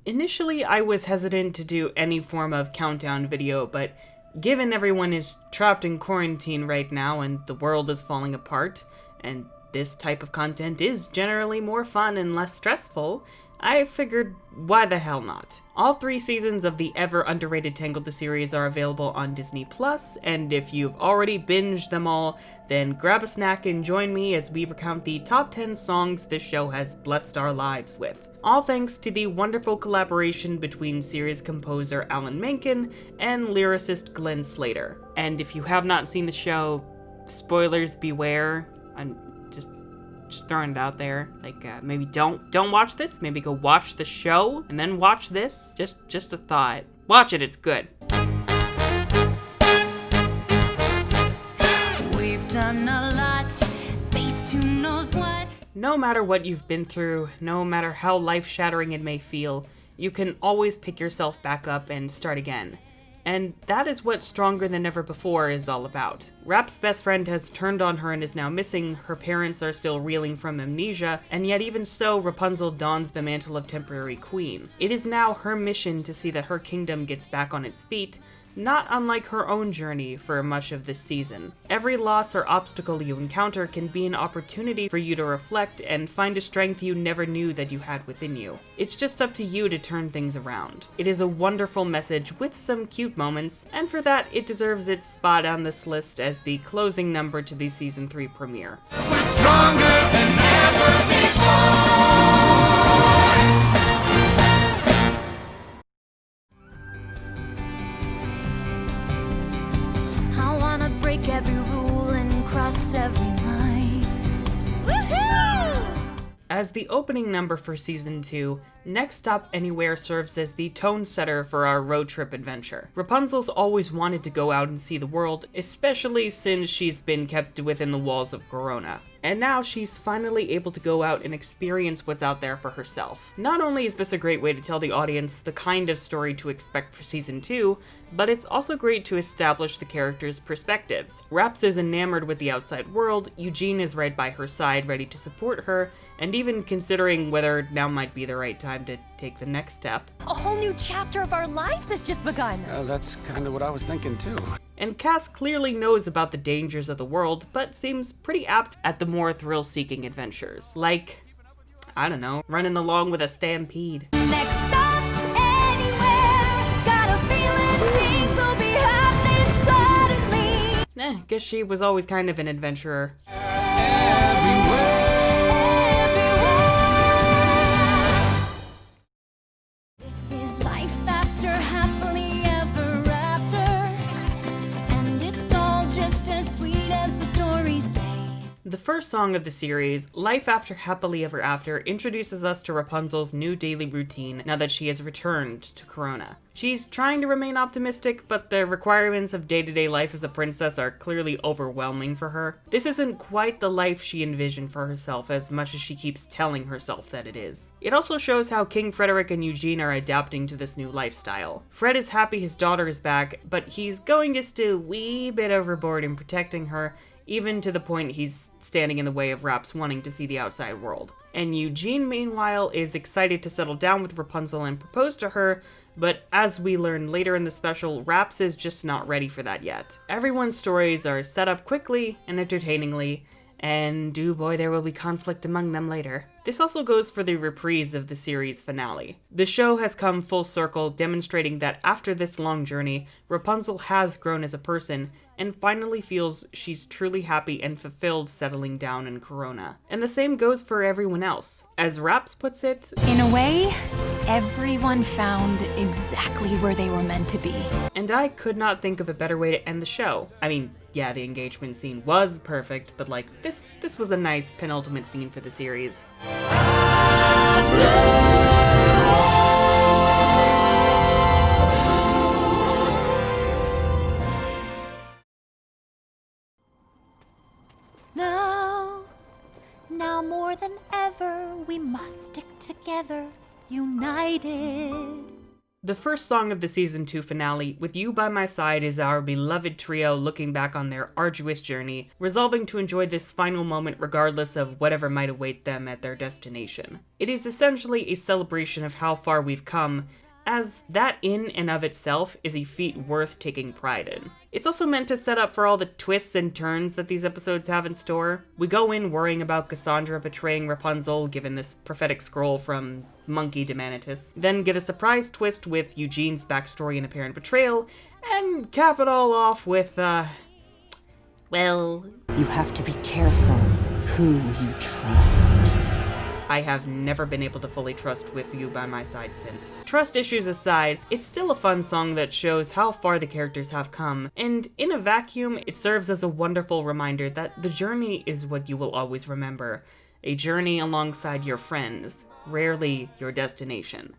Initially, I was hesitant to do any form of countdown video, but given everyone is trapped in quarantine right now and the world is falling apart, and this type of content is generally more fun and less stressful, I figured, why the hell not? All 3 seasons of the ever underrated Tangled the Series are available on Disney+, and if you've already binged them all, then grab a snack and join me as we recount the top 10 songs this show has blessed our lives with. All thanks to the wonderful collaboration between series composer Alan Menken and lyricist Glenn Slater. And if you have not seen the show, spoilers beware. I'm just throwing it out there. Like, maybe don't watch this. Maybe go watch the show and then watch this. Just a thought. Watch it. It's good. We've done a lot. Face to knows what. No matter what you've been through, no matter how life-shattering it may feel, you can always pick yourself back up and start again. And that is what Stronger Than Ever Before is all about. Rap's best friend has turned on her and is now missing, her parents are still reeling from amnesia, and yet even so, Rapunzel dons the mantle of temporary queen. It is now her mission to see that her kingdom gets back on its feet, not unlike her own journey for much of this season. Every loss or obstacle you encounter can be an opportunity for you to reflect and find a strength you never knew that you had within you. It's just up to you to turn things around. It is a wonderful message with some cute moments, and for that it deserves its spot on this list as the closing number to the season 3 premiere. We're stronger than ever before! Every rule and cross every line. Woohoo! As the opening number for season 2, Next Stop Anywhere serves as the tone setter for our road trip adventure. Rapunzel's always wanted to go out and see the world, especially since she's been kept within the walls of Corona. And now she's finally able to go out and experience what's out there for herself. Not only is this a great way to tell the audience the kind of story to expect for season 2, but it's also great to establish the characters' perspectives. Raps is enamored with the outside world, Eugene is right by her side ready to support her, and even considering whether now might be the right time to take the next step. A whole new chapter of our lives has just begun. That's kind of what I was thinking too. And Cass clearly knows about the dangers of the world, but seems pretty apt at the more thrill-seeking adventures. Like, I don't know, running along with a stampede. Next stop anywhere, got a feeling things will be happening suddenly. Guess she was always kind of an adventurer. The first song of the series, Life After Happily Ever After, introduces us to Rapunzel's new daily routine now that she has returned to Corona. She's trying to remain optimistic, but the requirements of day-to-day life as a princess are clearly overwhelming for her. This isn't quite the life she envisioned for herself as much as she keeps telling herself that it is. It also shows how King Frederick and Eugene are adapting to this new lifestyle. Fred is happy his daughter is back, but he's going just a wee bit overboard in protecting her, even to the point he's standing in the way of Raps wanting to see the outside world. And Eugene, meanwhile, is excited to settle down with Rapunzel and propose to her, but as we learn later in the special, Raps is just not ready for that yet. Everyone's stories are set up quickly and entertainingly, and oh boy, there will be conflict among them later. This also goes for the reprise of the series finale. The show has come full circle, demonstrating that after this long journey, Rapunzel has grown as a person and finally feels she's truly happy and fulfilled settling down in Corona. And the same goes for everyone else. As Raps puts it, in a way, everyone found exactly where they were meant to be. And I could not think of a better way to end the show. I mean, yeah, the engagement scene was perfect, but like, this was a nice penultimate scene for the series. Now more than ever, we must stick together, united. The first song of the Season 2 finale, With You by My Side, is our beloved trio looking back on their arduous journey, resolving to enjoy this final moment regardless of whatever might await them at their destination. It is essentially a celebration of how far we've come, as that in and of itself is a feat worth taking pride in. It's also meant to set up for all the twists and turns that these episodes have in store. We go in worrying about Cassandra betraying Rapunzel, given this prophetic scroll from Monkey to Manitus, then get a surprise twist with Eugene's backstory and apparent betrayal, and cap it all off with, well... You have to be careful who you trust. I have never been able to fully trust With You by My Side since. Trust issues aside, it's still a fun song that shows how far the characters have come, and in a vacuum, it serves as a wonderful reminder that the journey is what you will always remember. A journey alongside your friends, rarely your destination.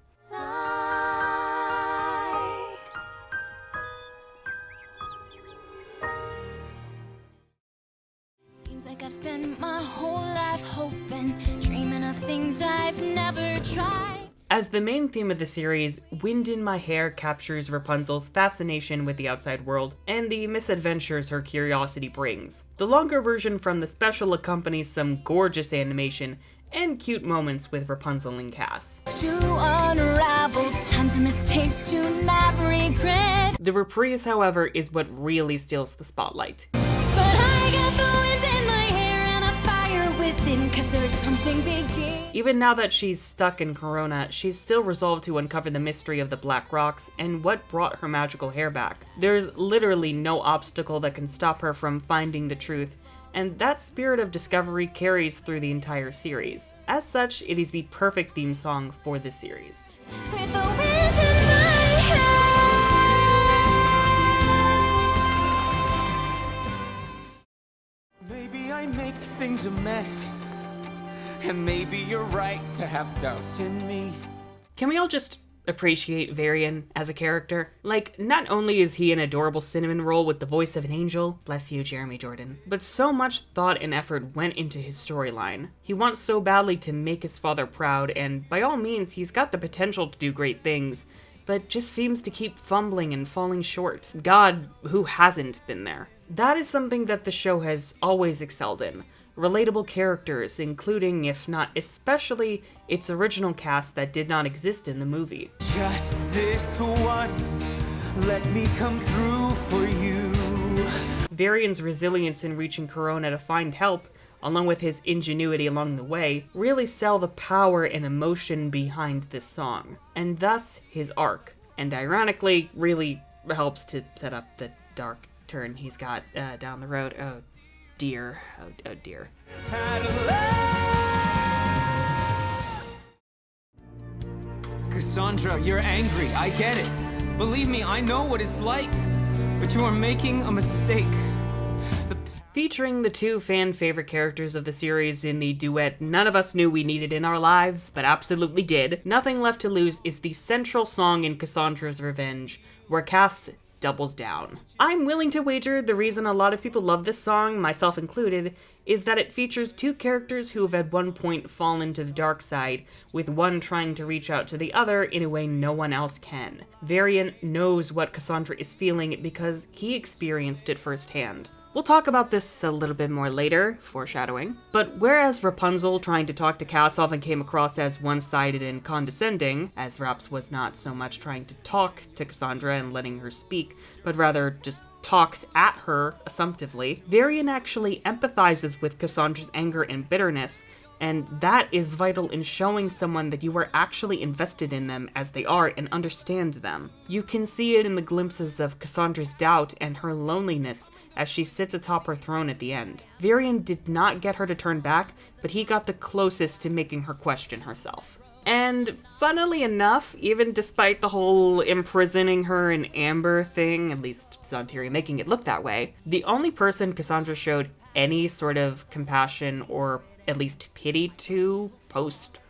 Seems like I've spent my whole life hoping, dreaming of things I've never tried. As the main theme of the series, Wind in My Hair captures Rapunzel's fascination with the outside world and the misadventures her curiosity brings. The longer version from the special accompanies some gorgeous animation and cute moments with Rapunzel and Cass. To unravel, tons of mistakes to not regret. The reprise, however, is what really steals the spotlight. But I got the wind in my hair and a fire within, 'cause there's something begin. Even now that she's stuck in Corona, she's still resolved to uncover the mystery of the Black Rocks and what brought her magical hair back. There's literally no obstacle that can stop her from finding the truth, and that spirit of discovery carries through the entire series. As such, it is the perfect theme song for the series. With the wind in my hair. Maybe I make things a mess, and maybe you're right to have doubts in me. Can we all just appreciate Varian as a character? Like, not only is he an adorable cinnamon roll with the voice of an angel, bless you, Jeremy Jordan, but so much thought and effort went into his storyline. He wants so badly to make his father proud, and by all means, he's got the potential to do great things, but just seems to keep fumbling and falling short. God, who hasn't been there? That is something that the show has always excelled in. Relatable characters, including, if not especially, its original cast that did not exist in the movie. Just this once, let me come through for you. Varian's resilience in reaching Corona to find help, along with his ingenuity along the way, really sell the power and emotion behind this song, and thus his arc, and ironically, really helps to set up the dark turn he's got down the road. Oh dear, oh dear. Cassandra, you're angry, I get it. Believe me, I know what it's like, but you are making a mistake. Featuring the two fan favorite characters of the series in the duet none of us knew we needed in our lives, but absolutely did, Nothing Left to Lose is the central song in Cassandra's Revenge, where Cass doubles down. I'm willing to wager the reason a lot of people love this song, myself included, is that it features two characters who have at one point fallen to the dark side, with one trying to reach out to the other in a way no one else can. Varian knows what Cassandra is feeling because he experienced it firsthand. We'll talk about this a little bit more later, foreshadowing. But whereas Rapunzel trying to talk to Cass often came across as one-sided and condescending, as Raps was not so much trying to talk to Cassandra and letting her speak, but rather just talked at her assumptively, Varian actually empathizes with Cassandra's anger and bitterness, and that is vital in showing someone that you are actually invested in them as they are and understand them. You can see it in the glimpses of Cassandra's doubt and her loneliness as she sits atop her throne at the end. Varian did not get her to turn back, but he got the closest to making her question herself. And funnily enough, even despite the whole imprisoning her in amber thing, at least it's on Tyrion making it look that way, the only person Cassandra showed any sort of compassion or at least pity to post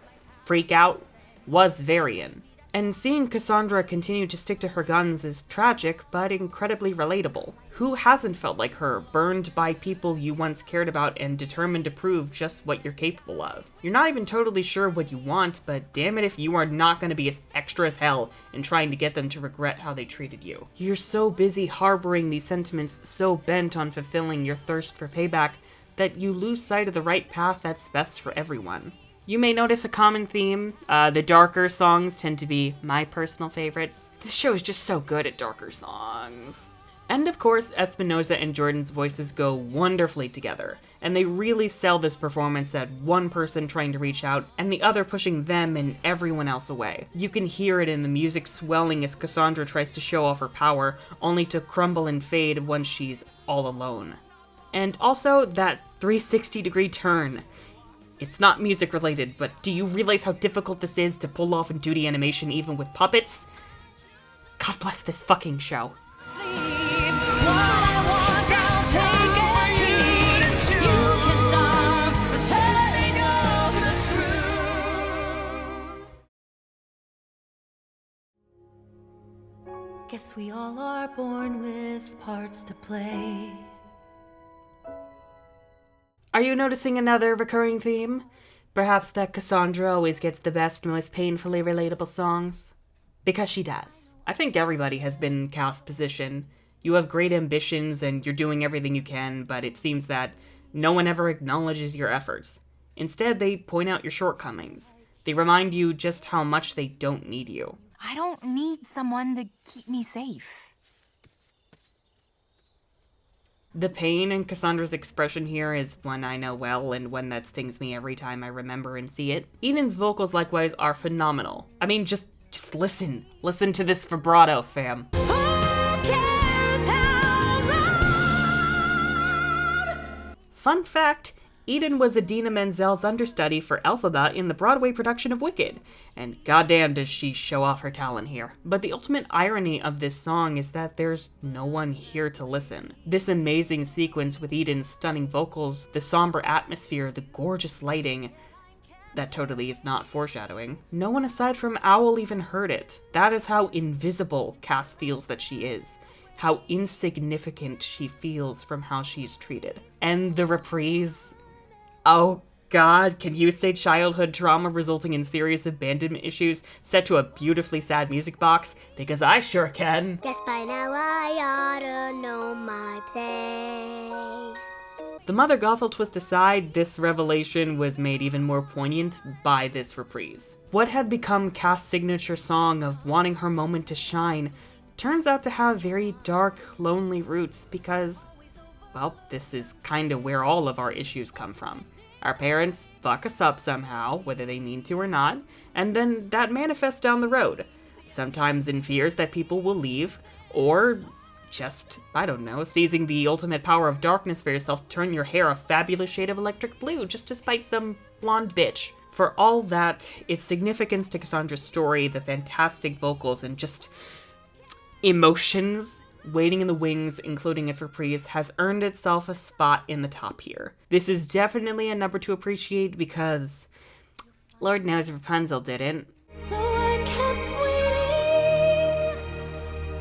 freak out was Varian. And seeing Cassandra continue to stick to her guns is tragic, but incredibly relatable. Who hasn't felt like her, burned by people you once cared about and determined to prove just what you're capable of? You're not even totally sure what you want, but damn it if you are not going to be as extra as hell in trying to get them to regret how they treated you. You're so busy harboring these sentiments, so bent on fulfilling your thirst for payback, that you lose sight of the right path that's best for everyone. You may notice a common theme. The darker songs tend to be my personal favorites. This show is just so good at darker songs. And of course, Espinosa and Jordan's voices go wonderfully together, and they really sell this performance at one person trying to reach out and the other pushing them and everyone else away. You can hear it in the music swelling as Cassandra tries to show off her power, only to crumble and fade once she's all alone. And also, that 360-degree turn. It's not music related, but do you realize how difficult this is to pull off in 2D animation even with puppets? God bless this fucking show. Guess we all are born with parts to play. Are you noticing another recurring theme? Perhaps that Cassandra always gets the best, most painfully relatable songs? Because she does. I think everybody has been in Cass' position. You have great ambitions and you're doing everything you can, but it seems that no one ever acknowledges your efforts. Instead, they point out your shortcomings. They remind you just how much they don't need you. I don't need someone to keep me safe. The pain in Cassandra's expression here is one I know well and one that stings me every time I remember and see it. Eden's vocals likewise are phenomenal. I mean, just listen. Listen to this vibrato, fam. Who cares how loud? Fun fact, Eden was Idina Menzel's understudy for Elphaba in the Broadway production of Wicked, and goddamn does she show off her talent here. But the ultimate irony of this song is that there's no one here to listen. This amazing sequence with Eden's stunning vocals, the somber atmosphere, the gorgeous lighting, that totally is not foreshadowing. No one aside from Owl even heard it. That is how invisible Cass feels that she is. How insignificant she feels from how she's treated. And the reprise... Oh god, can you say childhood trauma resulting in serious abandonment issues set to a beautifully sad music box? Because I sure can. Guess by now I oughta know my place. The Mother Gothel twist aside, this revelation was made even more poignant by this reprise. What had become Cass' signature song of wanting her moment to shine turns out to have very dark, lonely roots because, well, this is kinda where all of our issues come from. Our parents fuck us up somehow, whether they mean to or not, and then that manifests down the road. Sometimes in fears that people will leave, or just, I don't know, seizing the ultimate power of darkness for yourself to turn your hair a fabulous shade of electric blue just to spite some blonde bitch. For all that, its significance to Cassandra's story, the fantastic vocals, and just emotions waiting in the wings, including its reprise, has earned itself a spot in the top here. This is definitely a number to appreciate because Lord knows Rapunzel didn't. So I kept waiting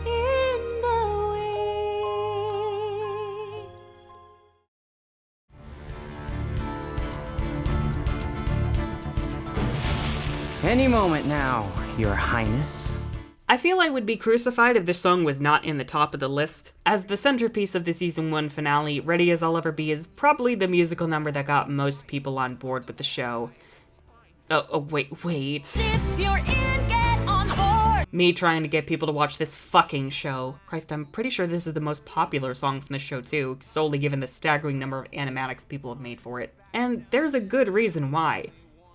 in the wings. Any moment now, Your Highness. I feel I would be crucified if this song was not in the top of the list. As the centerpiece of the season 1 finale, Ready As I'll Ever Be is probably the musical number that got most people on board with the show. Wait. If you're in, get on board. Me trying to get people to watch this fucking show. Christ, I'm pretty sure this is the most popular song from the show too, solely given the staggering number of animatics people have made for it. And there's a good reason why.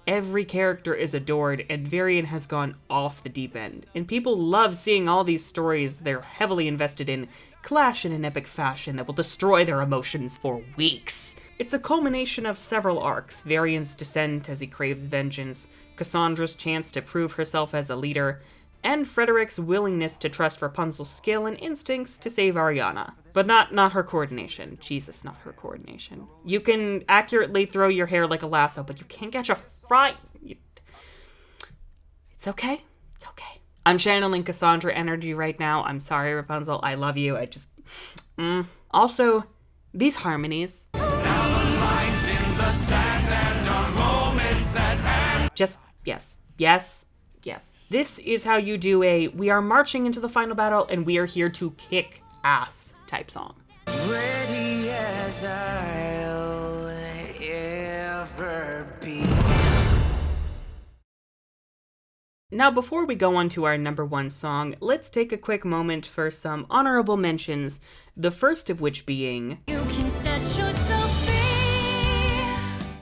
Every character is adored, and Varian has gone off the deep end. And people love seeing all these stories they're heavily invested in clash in an epic fashion that will destroy their emotions for weeks. It's a culmination of several arcs: Varian's descent as he craves vengeance, Cassandra's chance to prove herself as a leader, and Frederick's willingness to trust Rapunzel's skill and instincts to save Ariana. But not her coordination. Jesus, not her coordination. You can accurately throw your hair like a lasso, but you can't catch a fry. It's okay. It's okay. I'm channeling Cassandra energy right now. I'm sorry, Rapunzel. I love you. Also, these harmonies. Just, yes. This is how you do we are marching into the final battle and we are here to kick ass type song. Ready as I'll ever be. Now, before we go on to our number one song, let's take a quick moment for some honorable mentions, the first of which being... You can set yourself free.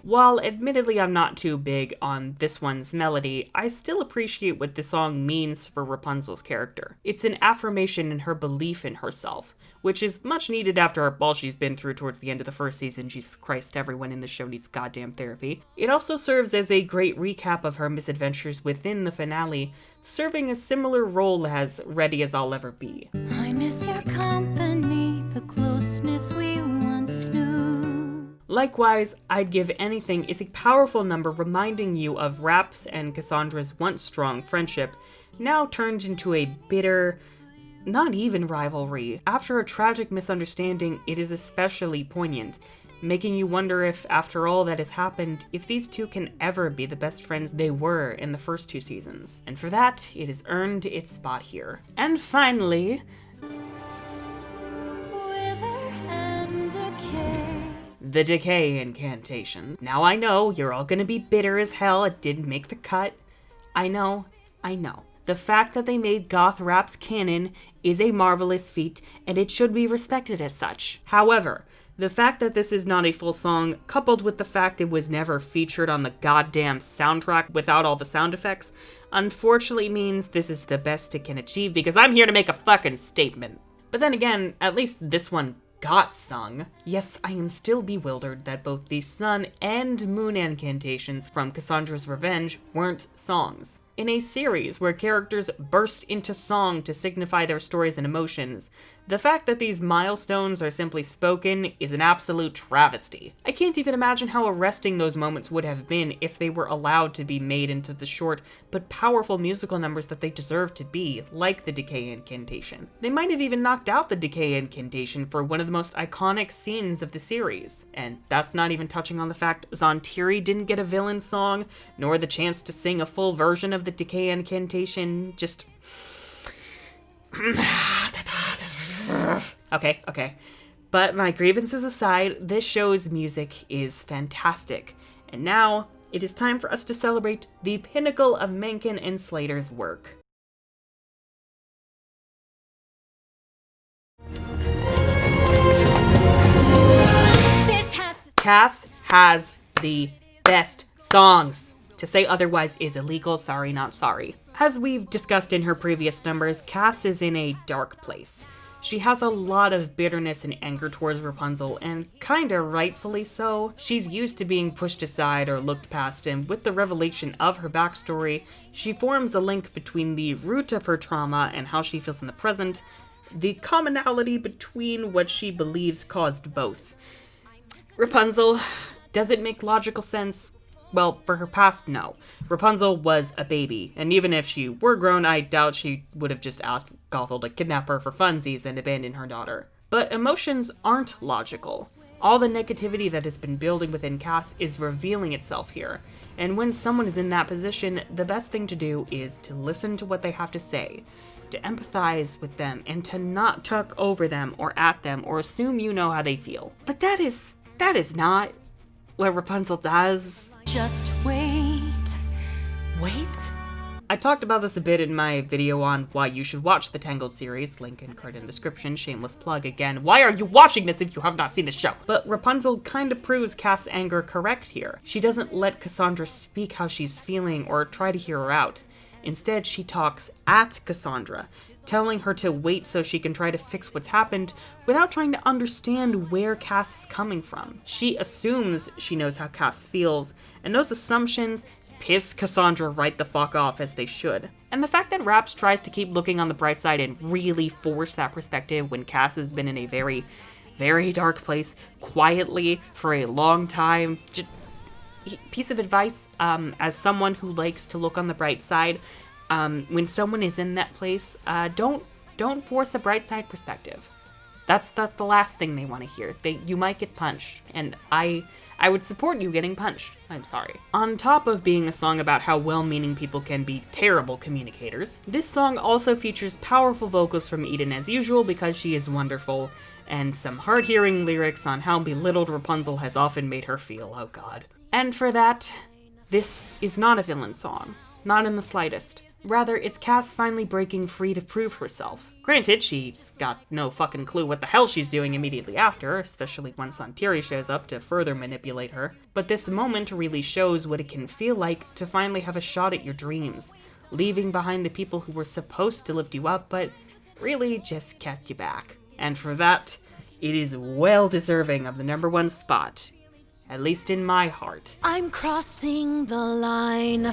While admittedly I'm not too big on this one's melody, I still appreciate what the song means for Rapunzel's character. It's an affirmation in her belief in herself, which is much needed after all she's been through towards the end of the first season. Jesus Christ, everyone in the show needs goddamn therapy. It also serves as a great recap of her misadventures within the finale, serving a similar role as Ready as I'll Ever Be. I miss your company, the closeness we once knew. Likewise, I'd Give Anything is a powerful number reminding you of Raps and Cassandra's once strong friendship, now turned into a bitter, not even rivalry. After a tragic misunderstanding, it is especially poignant, making you wonder if, after all that has happened, if these two can ever be the best friends they were in the first two seasons. And for that, it has earned its spot here. And finally... Wither and decay. the Decay Incantation. Now I know, you're all gonna be bitter as hell it didn't make the cut. I know. The fact that they made goth raps canon is a marvelous feat, and it should be respected as such. However, the fact that this is not a full song, coupled with the fact it was never featured on the goddamn soundtrack without all the sound effects, unfortunately means this is the best it can achieve because I'm here to make a fucking statement. But then again, at least this one got sung. Yes, I am still bewildered that both the Sun and Moon incantations from Cassandra's Revenge weren't songs. In a series where characters burst into song to signify their stories and emotions, the fact that these milestones are simply spoken is an absolute travesty. I can't even imagine how arresting those moments would have been if they were allowed to be made into the short but powerful musical numbers that they deserve to be, like the Decay Incantation. They might have even knocked out the Decay Incantation for one of the most iconic scenes of the series. And that's not even touching on the fact Zontiri didn't get a villain song, nor the chance to sing a full version of the Decay Incantation. Just... Okay. But my grievances aside, this show's music is fantastic. And now, it is time for us to celebrate the pinnacle of Menken and Slater's work. Cass has the best songs. To say otherwise is illegal, sorry, not sorry. As we've discussed in her previous numbers, Cass is in a dark place. She has a lot of bitterness and anger towards Rapunzel, and kinda rightfully so. She's used to being pushed aside or looked past, and with the revelation of her backstory, she forms a link between the root of her trauma and how she feels in the present, the commonality between what she believes caused both. Rapunzel, does it make logical sense? Well, for her past, no. Rapunzel was a baby, and even if she were grown, I doubt she would have just asked Gothel to kidnap her for funsies and abandon her daughter. But emotions aren't logical. All the negativity that has been building within Cass is revealing itself here, and when someone is in that position, the best thing to do is to listen to what they have to say, to empathize with them, and to not talk over them or at them or assume you know how they feel. But that is not what Rapunzel does. Just wait. Wait? I talked about this a bit in my video on why you should watch the Tangled series, link in card in description, shameless plug again. Why are you watching this if you have not seen the show? But Rapunzel kinda proves Cass' anger correct here. She doesn't let Cassandra speak how she's feeling or try to hear her out. Instead, she talks at Cassandra, telling her to wait so she can try to fix what's happened without trying to understand where Cass is coming from. She assumes she knows how Cass feels, and those assumptions piss Cassandra right the fuck off, as they should. And the fact that Raps tries to keep looking on the bright side and really force that perspective when Cass has been in a very, very dark place quietly for a long time. Just piece of advice, as someone who likes to look on the bright side, when someone is in that place, don't force a bright side perspective. That's the last thing they want to hear. You might get punched, and I would support you getting punched. I'm sorry. On top of being a song about how well-meaning people can be terrible communicators, this song also features powerful vocals from Eden as usual because she is wonderful, and some hard-hearing lyrics on how belittled Rapunzel has often made her feel, oh god. And for that, this is not a villain song. Not in the slightest. Rather, it's Cass finally breaking free to prove herself. Granted, she's got no fucking clue what the hell she's doing immediately after, especially when Santiri shows up to further manipulate her, but this moment really shows what it can feel like to finally have a shot at your dreams, leaving behind the people who were supposed to lift you up, but really just kept you back. And for that, it is well deserving of the #1 spot, at least in my heart. I'm crossing the line.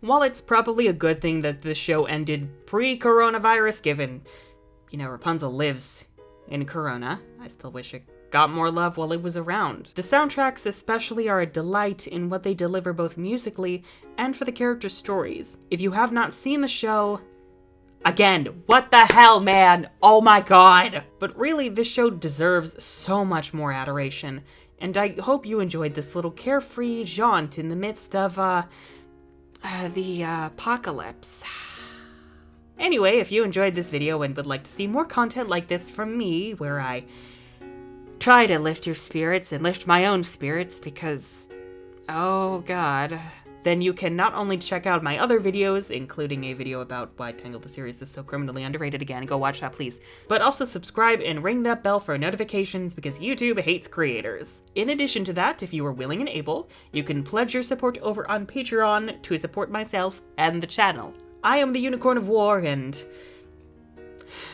While it's probably a good thing that the show ended pre-coronavirus, given, Rapunzel lives in Corona, I still wish it got more love while it was around. The soundtracks especially are a delight in what they deliver both musically and for the character stories. If you have not seen the show, again, what the hell, man? Oh my god! But really, this show deserves so much more adoration, and I hope you enjoyed this little carefree jaunt in the midst of, the apocalypse. Anyway, if you enjoyed this video and would like to see more content like this from me, where I try to lift your spirits and lift my own spirits because, oh god, then you can not only check out my other videos, including a video about why Tangled the Series is so criminally underrated again, go watch that please, but also subscribe and ring that bell for notifications because YouTube hates creators. In addition to that, if you are willing and able, you can pledge your support over on Patreon to support myself and the channel. I am the Unicorn of War, and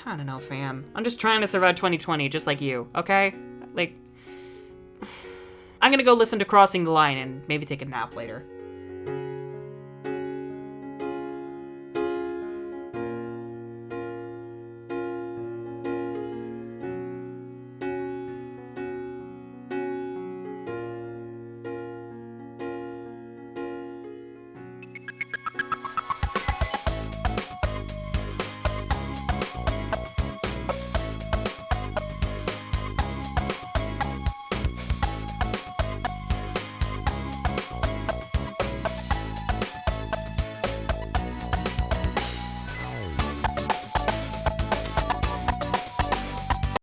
I don't know, fam. I'm just trying to survive 2020 just like you, okay? Like, I'm gonna go listen to Crossing the Line and maybe take a nap later.